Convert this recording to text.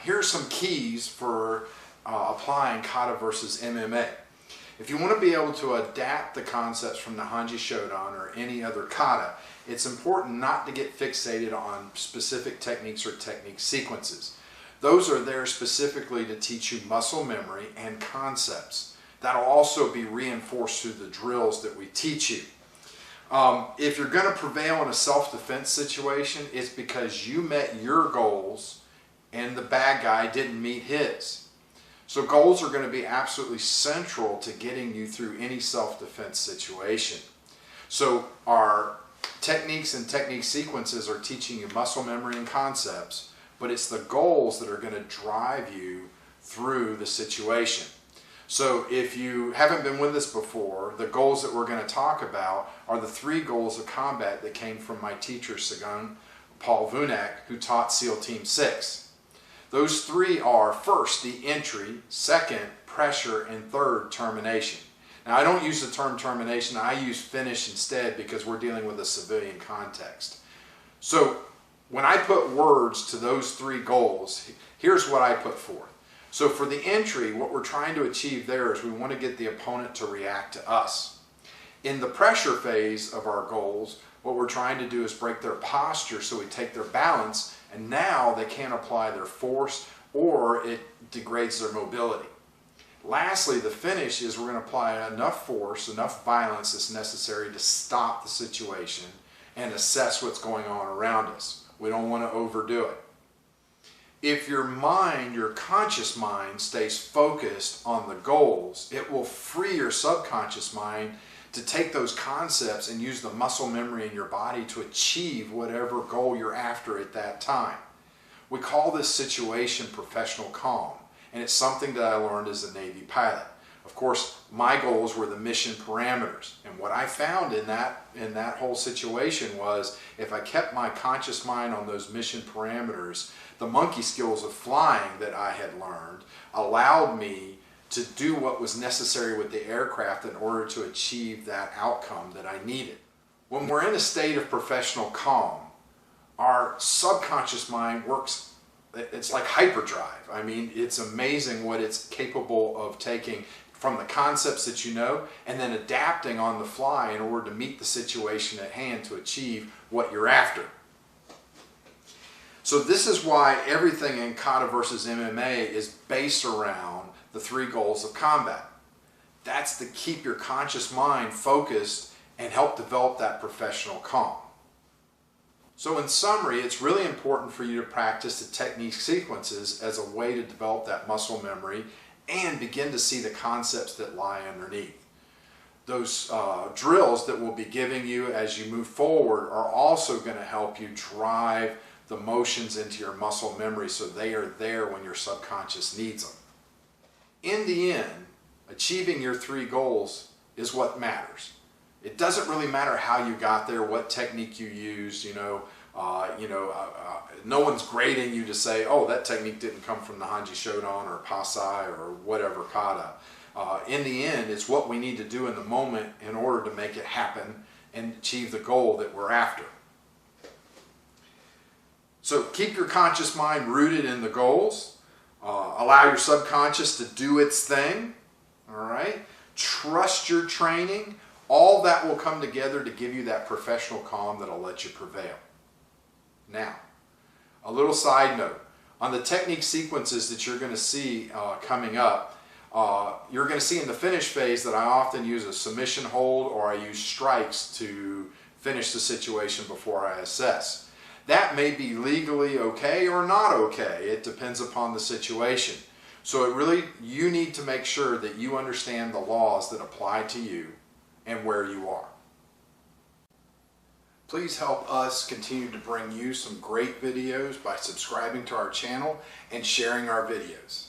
here's some keys for applying Kata versus MMA. If you want to be able to adapt the concepts from Naihanchi Shodan or any other kata, it's important not to get fixated on specific techniques or technique sequences. Those are there specifically to teach you muscle memory and concepts. That'll also be reinforced through the drills that we teach you. If you're going to prevail in a self-defense situation, it's because you met your goals and the bad guy didn't meet his. So goals are going to be absolutely central to getting you through any self-defense situation. So our techniques and technique sequences are teaching you muscle memory and concepts, but it's the goals that are going to drive you through the situation. So if you haven't been with us before, the goals that we're going to talk about are the 3 goals of combat that came from my teacher, Sagan Paul Vunak, who taught SEAL Team 6. Those 3 are, first, the entry, second, pressure, and third, termination. Now, I don't use the term termination. I use finish instead because we're dealing with a civilian context. So when I put words to those 3 goals, here's what I put forth. So for the entry, what we're trying to achieve there is we want to get the opponent to react to us. In the pressure phase of our goals, what we're trying to do is break their posture so we take their balance, and now they can't apply their force or it degrades their mobility. Lastly, the finish is we're going to apply enough force, enough violence that's necessary to stop the situation and assess what's going on around us. We don't want to overdo it. If your mind, your conscious mind, stays focused on the goals, it will free your subconscious mind to take those concepts and use the muscle memory in your body to achieve whatever goal you're after at that time. We call this situation professional calm, and it's something that I learned as a Navy pilot. Of course, my goals were the mission parameters, and what I found in that whole situation was if I kept my conscious mind on those mission parameters, the monkey skills of flying that I had learned allowed me to do what was necessary with the aircraft in order to achieve that outcome that I needed. When we're in a state of professional calm, our subconscious mind works, it's like hyperdrive. I mean, it's amazing what it's capable of taking from the concepts that you know and then adapting on the fly in order to meet the situation at hand to achieve what you're after. So this is why everything in Kata versus MMA is based around the 3 goals of combat. That's to keep your conscious mind focused and help develop that professional calm. So in summary, it's really important for you to practice the technique sequences as a way to develop that muscle memory and begin to see the concepts that lie underneath. Those drills that we'll be giving you as you move forward are also going to help you drive the motions into your muscle memory so they are there when your subconscious needs them. In the end, achieving your 3 goals is what matters. It doesn't really matter how you got there, what technique you used, no one's grading you to say, oh, that technique didn't come from Naihanchi Shodan or Pasai or whatever kata. In the end, it's what we need to do in the moment in order to make it happen and achieve the goal that we're after. So keep your conscious mind rooted in the goals. Allow your subconscious to do its thing. All right? Trust your training. All that will come together to give you that professional calm that'll let you prevail. Now, a little side note. On the technique sequences that you're going to see coming up, you're going to see in the finish phase that I often use a submission hold or I use strikes to finish the situation before I assess. That may be legally okay or not okay. It depends upon the situation. So you need to make sure that you understand the laws that apply to you and where you are. Please help us continue to bring you some great videos by subscribing to our channel and sharing our videos.